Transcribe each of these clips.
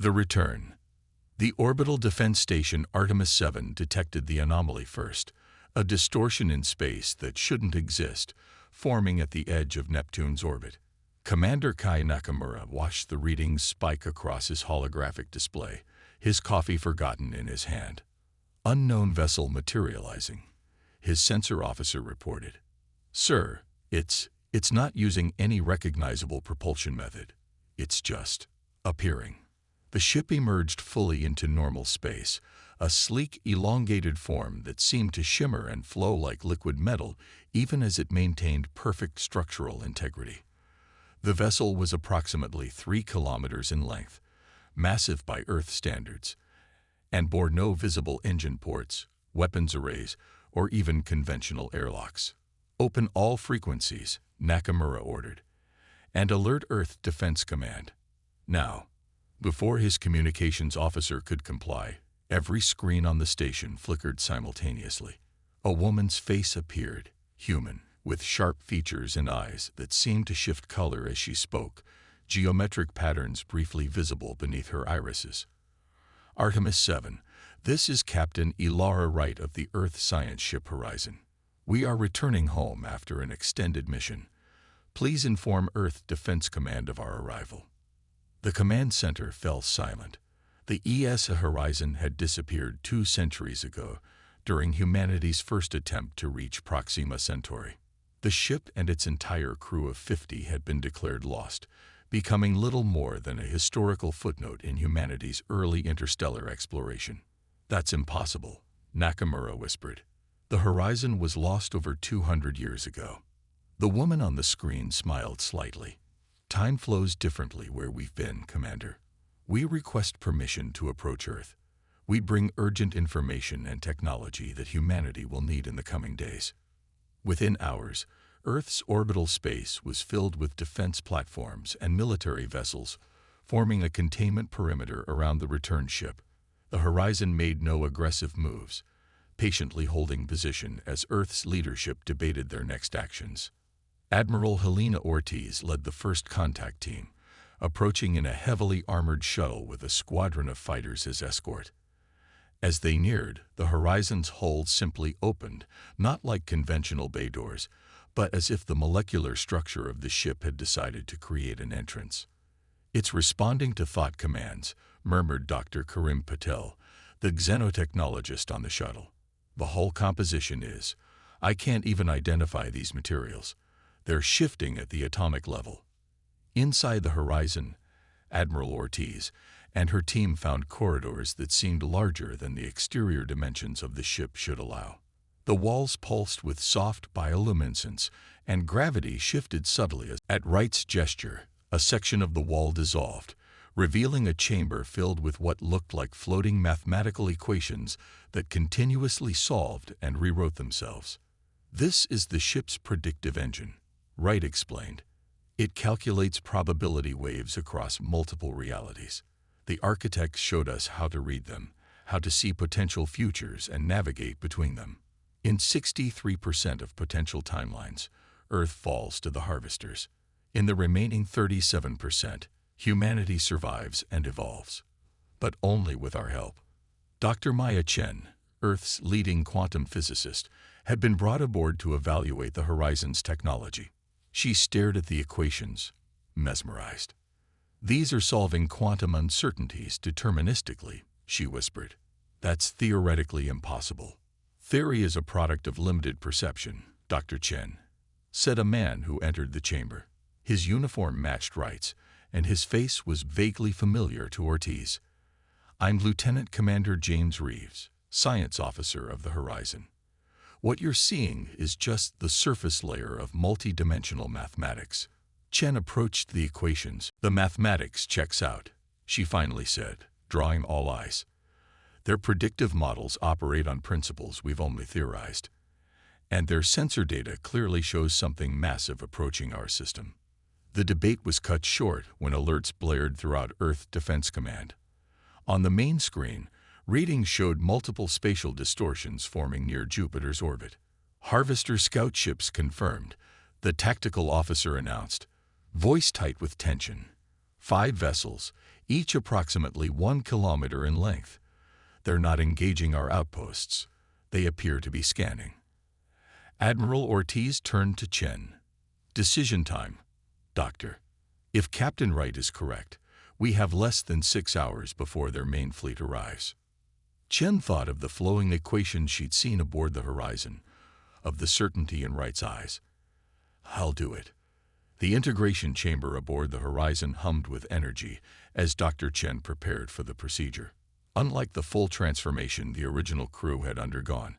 The return. The Orbital Defense Station Artemis 7 detected the anomaly first, a distortion in space that shouldn't exist, forming at the edge of Neptune's orbit. Commander Kai Nakamura watched the readings spike across his holographic display, his coffee forgotten in his hand. Unknown vessel materializing. His sensor officer reported. Sir, it's not using any recognizable propulsion method. It's just appearing. The ship emerged fully into normal space, a sleek, elongated form that seemed to shimmer and flow like liquid metal even as it maintained perfect structural integrity. The vessel was approximately 3 kilometers in length, massive by Earth standards, and bore no visible engine ports, weapons arrays, or even conventional airlocks. Open all frequencies, Nakamura ordered, and alert Earth Defense Command. Now, before his communications officer could comply, every screen on the station flickered simultaneously. A woman's face appeared, human, with sharp features and eyes that seemed to shift color as she spoke, geometric patterns briefly visible beneath her irises. Artemis 7, this is Captain Ilara Wright of the Earth Science Ship Horizon. We are returning home after an extended mission. Please inform Earth Defense Command of our arrival. The command center fell silent. The ESA Horizon had disappeared 2 centuries ago, during humanity's first attempt to reach Proxima Centauri. The ship and its entire crew of 50 had been declared lost, becoming little more than a historical footnote in humanity's early interstellar exploration. That's impossible, Nakamura whispered. The Horizon was lost over 200 years ago. The woman on the screen smiled slightly. Time flows differently where we've been, Commander. We request permission to approach Earth. We bring urgent information and technology that humanity will need in the coming days. Within hours, Earth's orbital space was filled with defense platforms and military vessels, forming a containment perimeter around the return ship. The Horizon made no aggressive moves, patiently holding position as Earth's leadership debated their next actions. Admiral Helena Ortiz led the first contact team, approaching in a heavily armored shuttle with a squadron of fighters as escort. As they neared, the Horizon's hull simply opened, not like conventional bay doors, but as if the molecular structure of the ship had decided to create an entrance. It's responding to thought commands, murmured Dr. Karim Patel, the xenotechnologist on the shuttle. The hull composition is, I can't even identify these materials. They're shifting at the atomic level. Inside the Horizon, Admiral Ortiz and her team found corridors that seemed larger than the exterior dimensions of the ship should allow. The walls pulsed with soft bioluminescence, and gravity shifted subtly as, at Wright's gesture, a section of the wall dissolved, revealing a chamber filled with what looked like floating mathematical equations that continuously solved and rewrote themselves. This is the ship's predictive engine, Wright explained. It calculates probability waves across multiple realities. The architects showed us how to read them, how to see potential futures and navigate between them. In 63% of potential timelines, Earth falls to the harvesters. In the remaining 37%, humanity survives and evolves. But only with our help. Dr. Maya Chen, Earth's leading quantum physicist, had been brought aboard to evaluate the Horizon's technology. She stared at the equations, mesmerized. These are solving quantum uncertainties deterministically, she whispered. That's theoretically impossible. Theory is a product of limited perception, Dr. Chen, said a man who entered the chamber. His uniform matched Wright's, and his face was vaguely familiar to Ortiz. I'm Lieutenant Commander James Reeves, Science Officer of the Horizon. What you're seeing is just the surface layer of multidimensional mathematics. Chen approached the equations. The mathematics checks out, she finally said, drawing all eyes. Their predictive models operate on principles we've only theorized. And their sensor data clearly shows something massive approaching our system. The debate was cut short when alerts blared throughout Earth Defense Command. On the main screen, readings showed multiple spatial distortions forming near Jupiter's orbit. Harvester scout ships confirmed, the tactical officer announced, voice tight with tension. 5 vessels, each approximately 1 kilometer in length. They're not engaging our outposts. They appear to be scanning. Admiral Ortiz turned to Chen. Decision time, Doctor. If Captain Wright is correct, we have less than 6 hours before their main fleet arrives. Chen thought of the flowing equations she'd seen aboard the Horizon, of the certainty in Wright's eyes. I'll do it. The integration chamber aboard the Horizon hummed with energy as Dr. Chen prepared for the procedure. Unlike the full transformation the original crew had undergone,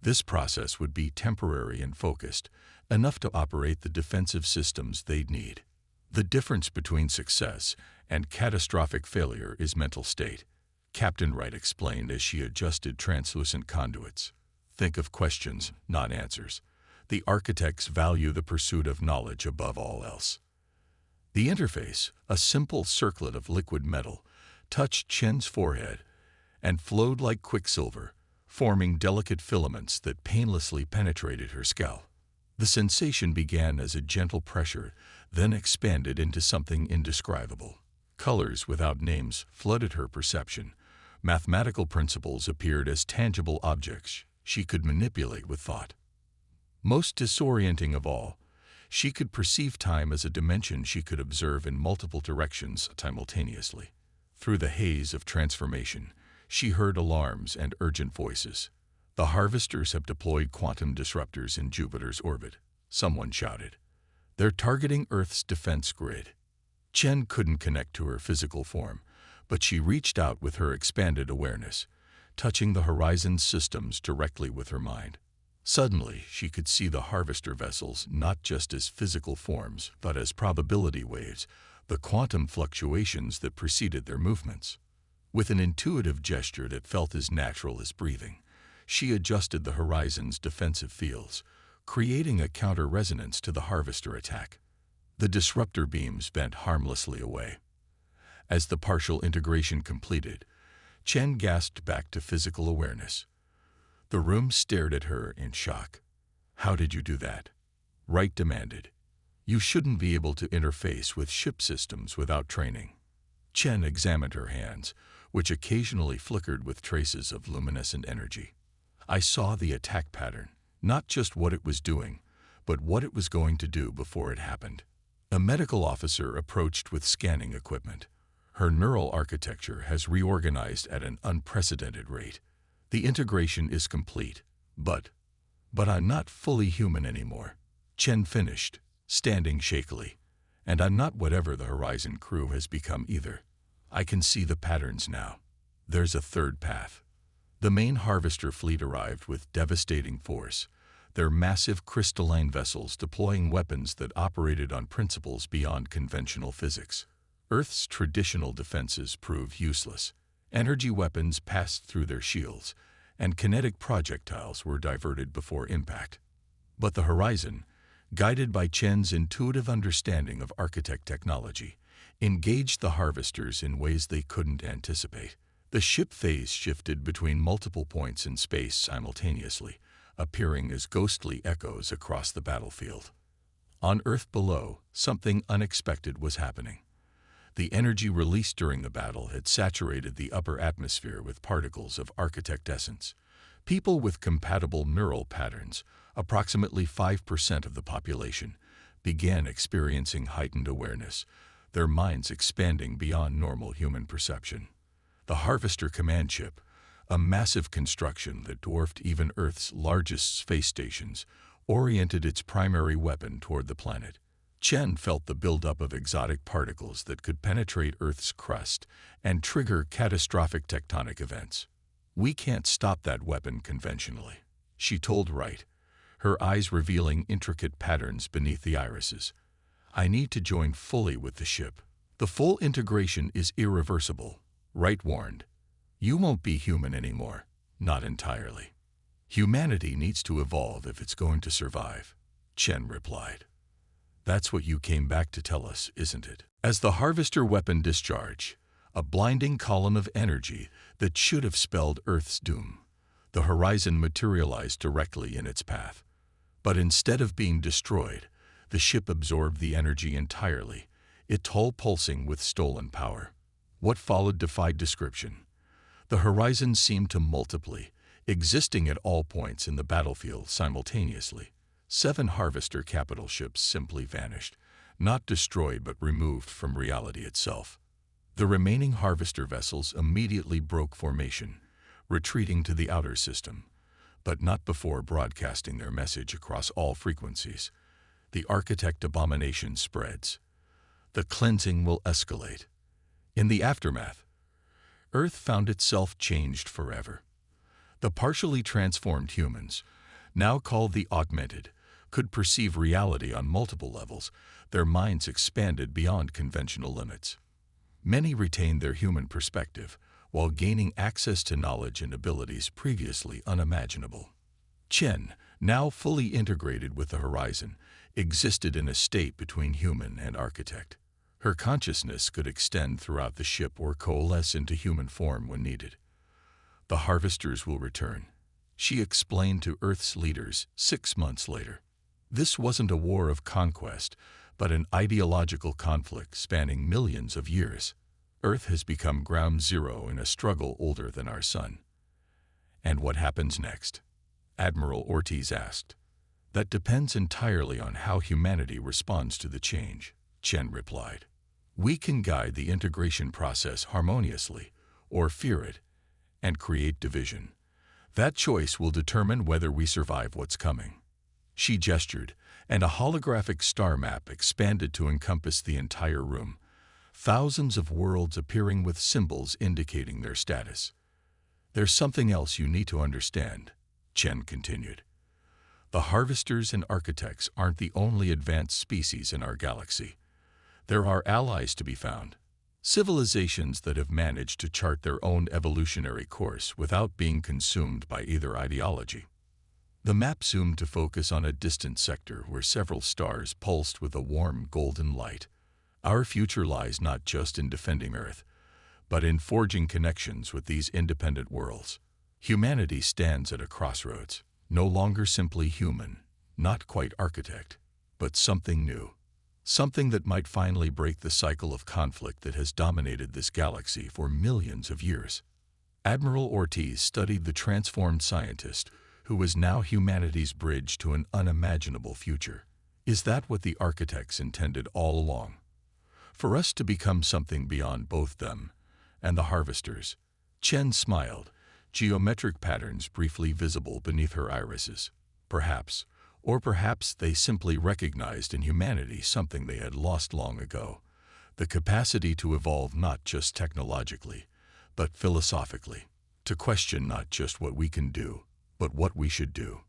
this process would be temporary and focused, enough to operate the defensive systems they'd need. The difference between success and catastrophic failure is mental state, Captain Wright explained as she adjusted translucent conduits. Think of questions, not answers. The architects value the pursuit of knowledge above all else. The interface, a simple circlet of liquid metal, touched Chen's forehead and flowed like quicksilver, forming delicate filaments that painlessly penetrated her scalp. The sensation began as a gentle pressure, then expanded into something indescribable. Colors without names flooded her perception. Mathematical principles appeared as tangible objects she could manipulate with thought. Most disorienting of all, she could perceive time as a dimension she could observe in multiple directions simultaneously. Through the haze of transformation, she heard alarms and urgent voices. The harvesters have deployed quantum disruptors in Jupiter's orbit, someone shouted. They're targeting Earth's defense grid. Chen couldn't connect to her physical form, but she reached out with her expanded awareness, touching the Horizon's systems directly with her mind. Suddenly, she could see the harvester vessels not just as physical forms, but as probability waves, the quantum fluctuations that preceded their movements. With an intuitive gesture that felt as natural as breathing, she adjusted the Horizon's defensive fields, creating a counter-resonance to the harvester attack. The disruptor beams bent harmlessly away. As the partial integration completed, Chen gasped back to physical awareness. The room stared at her in shock. How did you do that? Wright demanded. You shouldn't be able to interface with ship systems without training. Chen examined her hands, which occasionally flickered with traces of luminescent energy. I saw the attack pattern, not just what it was doing, but what it was going to do before it happened. A medical officer approached with scanning equipment. Her neural architecture has reorganized at an unprecedented rate. The integration is complete, but I'm not fully human anymore. Chen finished, standing shakily. And I'm not whatever the Horizon crew has become either. I can see the patterns now. There's a third path. The main harvester fleet arrived with devastating force, their massive crystalline vessels deploying weapons that operated on principles beyond conventional physics. Earth's traditional defenses proved useless. Energy weapons passed through their shields, and kinetic projectiles were diverted before impact. But the Horizon, guided by Chen's intuitive understanding of architect technology, engaged the harvesters in ways they couldn't anticipate. The ship phase shifted between multiple points in space simultaneously, appearing as ghostly echoes across the battlefield. On Earth below, something unexpected was happening. The energy released during the battle had saturated the upper atmosphere with particles of architect essence. People with compatible neural patterns, approximately 5% of the population, began experiencing heightened awareness, their minds expanding beyond normal human perception. The Harvester command ship, a massive construction that dwarfed even Earth's largest space stations, oriented its primary weapon toward the planet. Chen felt the buildup of exotic particles that could penetrate Earth's crust and trigger catastrophic tectonic events. We can't stop that weapon conventionally, she told Wright, her eyes revealing intricate patterns beneath the irises. I need to join fully with the ship. The full integration is irreversible, Wright warned. You won't be human anymore, not entirely. Humanity needs to evolve if it's going to survive, Chen replied. That's what you came back to tell us, isn't it? As the harvester weapon discharged, a blinding column of energy that should have spelled Earth's doom, the Horizon materialized directly in its path. But instead of being destroyed, the ship absorbed the energy entirely, its hull pulsing with stolen power. What followed defied description. The horizon seemed to multiply, existing at all points in the battlefield simultaneously. 7 harvester capital ships simply vanished, not destroyed but removed from reality itself. The remaining harvester vessels immediately broke formation, retreating to the outer system, but not before broadcasting their message across all frequencies. The architect abomination spreads. The cleansing will escalate. In the aftermath, Earth found itself changed forever. The partially transformed humans, now called the augmented, could perceive reality on multiple levels. Their minds expanded beyond conventional limits. Many retained their human perspective, while gaining access to knowledge and abilities previously unimaginable. Chen, now fully integrated with the horizon, existed in a state between human and architect. Her consciousness could extend throughout the ship or coalesce into human form when needed. The harvesters will return, she explained to Earth's leaders 6 months later. This wasn't a war of conquest, but an ideological conflict spanning millions of years. Earth has become ground zero in a struggle older than our sun. And what happens next? Admiral Ortiz asked. That depends entirely on how humanity responds to the change, Chen replied. We can guide the integration process harmoniously, or fear it, and create division. That choice will determine whether we survive what's coming. She gestured, and a holographic star map expanded to encompass the entire room, thousands of worlds appearing with symbols indicating their status. There's something else you need to understand, Chen continued. The harvesters and architects aren't the only advanced species in our galaxy. There are allies to be found, civilizations that have managed to chart their own evolutionary course without being consumed by either ideology. The map zoomed to focus on a distant sector where several stars pulsed with a warm golden light. Our future lies not just in defending Earth, but in forging connections with these independent worlds. Humanity stands at a crossroads, no longer simply human, not quite architect, but something new. Something that might finally break the cycle of conflict that has dominated this galaxy for millions of years. Admiral Ortiz studied the transformed scientist, who was now humanity's bridge to an unimaginable future. Is that what the architects intended all along? For us to become something beyond both them and the harvesters? Chen smiled, geometric patterns briefly visible beneath her irises. Perhaps, or perhaps they simply recognized in humanity something they had lost long ago, the capacity to evolve not just technologically, but philosophically, to question not just what we can do, but what we should do.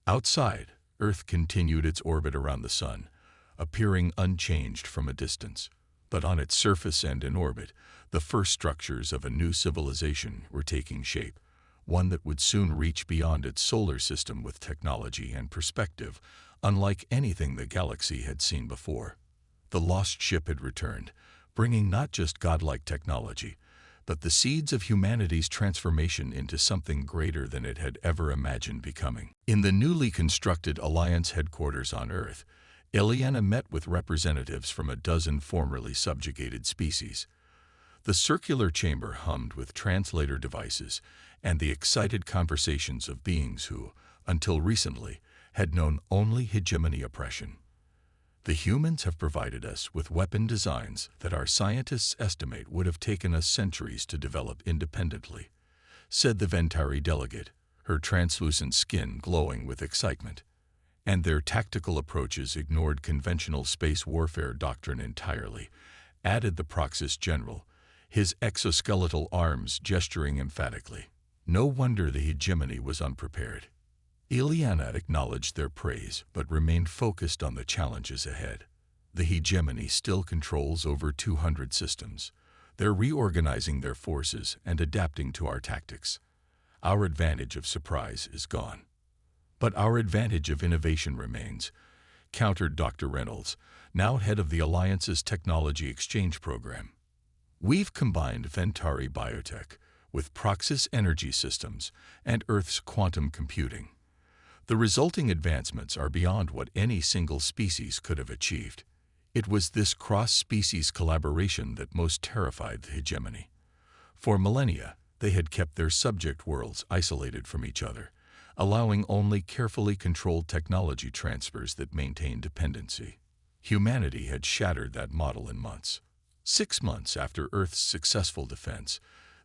Outside, Earth continued its orbit around the sun, appearing unchanged from a distance. But on its surface and in orbit, the first structures of a new civilization were taking shape, one that would soon reach beyond its solar system with technology and perspective, unlike anything the galaxy had seen before. The lost ship had returned, bringing not just godlike technology, but the seeds of humanity's transformation into something greater than it had ever imagined becoming. In the newly constructed Alliance headquarters on Earth, Ileana met with representatives from a dozen formerly subjugated species. The circular chamber hummed with translator devices and the excited conversations of beings who, until recently, had known only hegemony oppression. The humans have provided us with weapon designs that our scientists estimate would have taken us centuries to develop independently, said the Ventari delegate, her translucent skin glowing with excitement. And their tactical approaches ignored conventional space warfare doctrine entirely, added the Proxys General, his exoskeletal arms gesturing emphatically. No wonder the hegemony was unprepared. Ileana acknowledged their praise but remained focused on the challenges ahead. The hegemony still controls over 200 systems. They're reorganizing their forces and adapting to our tactics. Our advantage of surprise is gone. But our advantage of innovation remains, countered Dr. Reynolds, now head of the Alliance's Technology Exchange Program. We've combined Ventari Biotech with Proxys Energy Systems and Earth's quantum computing. The resulting advancements are beyond what any single species could have achieved. It was this cross-species collaboration that most terrified the hegemony. For millennia, they had kept their subject worlds isolated from each other, allowing only carefully controlled technology transfers that maintained dependency. Humanity had shattered that model in months. 6 months after Earth's successful defense,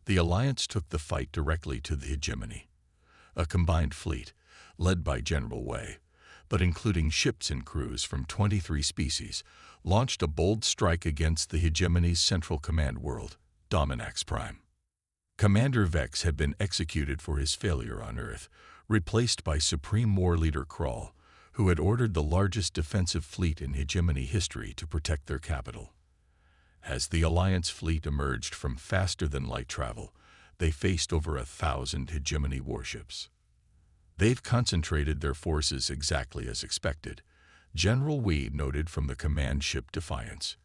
the Alliance took the fight directly to the hegemony. A combined fleet, led by General Wei, but including ships and crews from 23 species, launched a bold strike against the hegemony's central command world, Dominax Prime. Commander Vex had been executed for his failure on Earth, replaced by Supreme War Leader Krall, who had ordered the largest defensive fleet in hegemony history to protect their capital. As the Alliance fleet emerged from faster-than-light travel, they faced over 1,000 hegemony warships. They've concentrated their forces exactly as expected, General Wei noted from the command ship Defiance.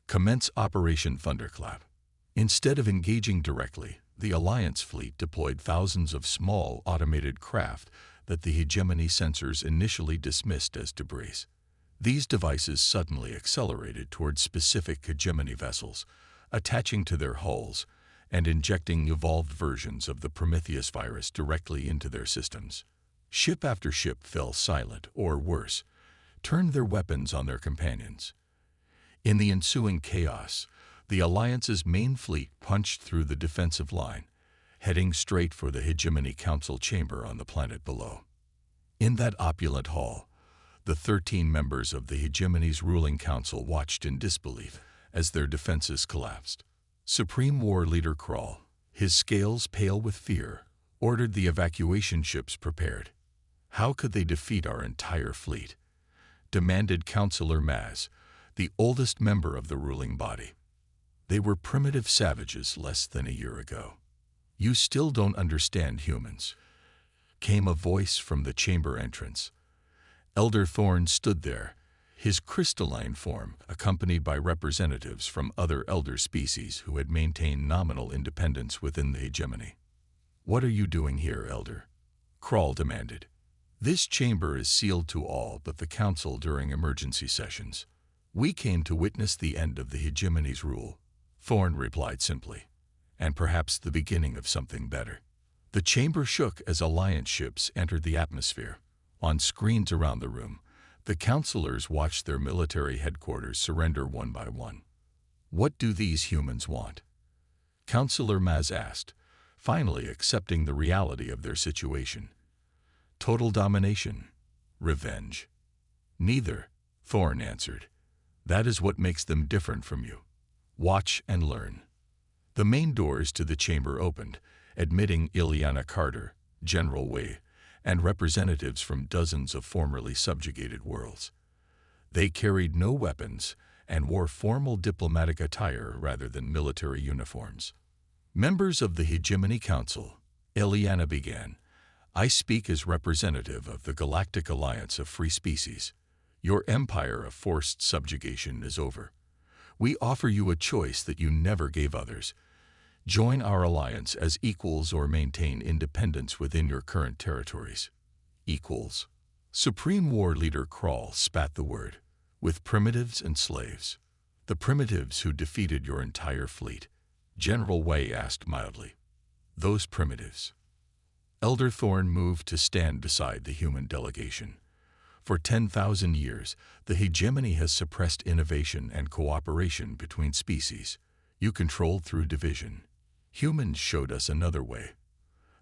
Commence Operation Thunderclap. Instead of engaging directly, the Alliance fleet deployed thousands of small, automated craft that the hegemony sensors initially dismissed as debris. These devices suddenly accelerated towards specific hegemony vessels, attaching to their hulls and injecting evolved versions of the Prometheus virus directly into their systems. Ship after ship fell silent, or worse, turned their weapons on their companions. In the ensuing chaos, the Alliance's main fleet punched through the defensive line, heading straight for the Hegemony Council chamber on the planet below. In that opulent hall, the 13 members of the Hegemony's ruling council watched in disbelief as their defenses collapsed. Supreme War Leader Krall, his scales pale with fear, ordered the evacuation ships prepared. "How could they defeat our entire fleet?" demanded Councillor Maz, the oldest member of the ruling body. "They were primitive savages less than a year ago." "You still don't understand humans," came a voice from the chamber entrance. Elder Thorn stood there, his crystalline form accompanied by representatives from other elder species who had maintained nominal independence within the hegemony. "What are you doing here, Elder?" Krall demanded. "This chamber is sealed to all but the Council during emergency sessions. We came to witness the end of the hegemony's rule," Thorn replied simply, "and perhaps the beginning of something better." The chamber shook as Alliance ships entered the atmosphere. On screens around the room, the councilors watched their military headquarters surrender one by one. "What do these humans want?" Councillor Maz asked, finally accepting the reality of their situation. "Total domination. Revenge." "Neither," Thorn answered. "That is what makes them different from you. Watch and learn." The main doors to the chamber opened, admitting Ileana Carter, General Wei, and representatives from dozens of formerly subjugated worlds. They carried no weapons and wore formal diplomatic attire rather than military uniforms. "Members of the Hegemony Council," Ileana began, "I speak as representative of the Galactic Alliance of Free Species. Your empire of forced subjugation is over. We offer you a choice that you never gave others. Join our alliance as equals or maintain independence within your current territories." "Equals." Supreme War Leader Krall spat the word. "With primitives and slaves." "The primitives who defeated your entire fleet," General Wei asked mildly. "Those primitives." Elder Thorn moved to stand beside the human delegation. "For 10,000 years, the hegemony has suppressed innovation and cooperation between species. You controlled through division. Humans showed us another way.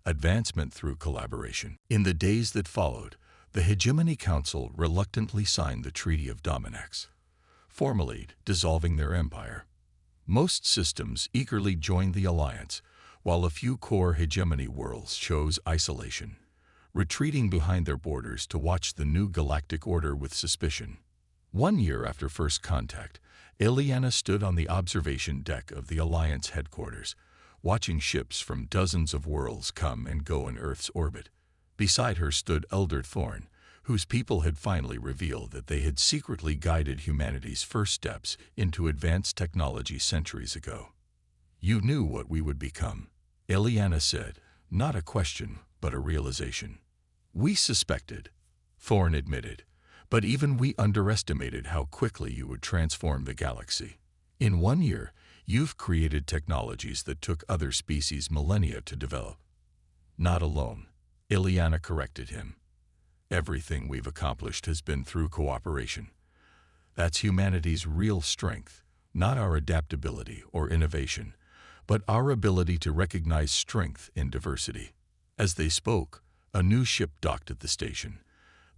Advancement through collaboration." In the days that followed, the Hegemony Council reluctantly signed the Treaty of Dominax, formally dissolving their empire. Most systems eagerly joined the alliance, while a few core hegemony worlds chose isolation, retreating behind their borders to watch the new galactic order with suspicion. 1 year after first contact, Ileana stood on the observation deck of the Alliance headquarters, watching ships from dozens of worlds come and go in Earth's orbit. Beside her stood Elder Thorn, whose people had finally revealed that they had secretly guided humanity's first steps into advanced technology centuries ago. "You knew what we would become," Ileana said, not a question, but a realization. "We suspected," Thorn admitted, But even we underestimated how quickly you would transform the galaxy. In 1 year, you've created technologies that took other species millennia to develop. Not alone, Ileana corrected him. Everything we've accomplished has been through cooperation. That's humanity's real strength, not our adaptability or innovation, but our ability to recognize strength in diversity. As they spoke, a new ship docked at the station,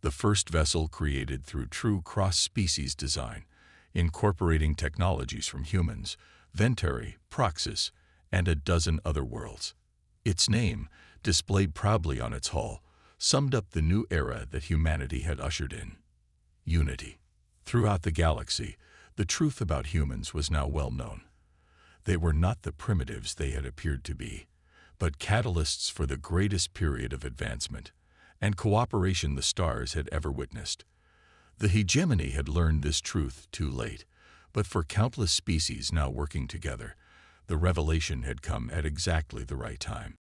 the first vessel created through true cross-species design, incorporating technologies from humans, Ventari, Proxus, and a dozen other worlds. Its name, displayed proudly on its hull, summed up the new era that humanity had ushered in. Unity. Throughout the galaxy, the truth about humans was now well known. They were not the primitives they had appeared to be, but catalysts for the greatest period of advancement and cooperation the stars had ever witnessed. The hegemony had learned this truth too late, but for countless species now working together, the revelation had come at exactly the right time.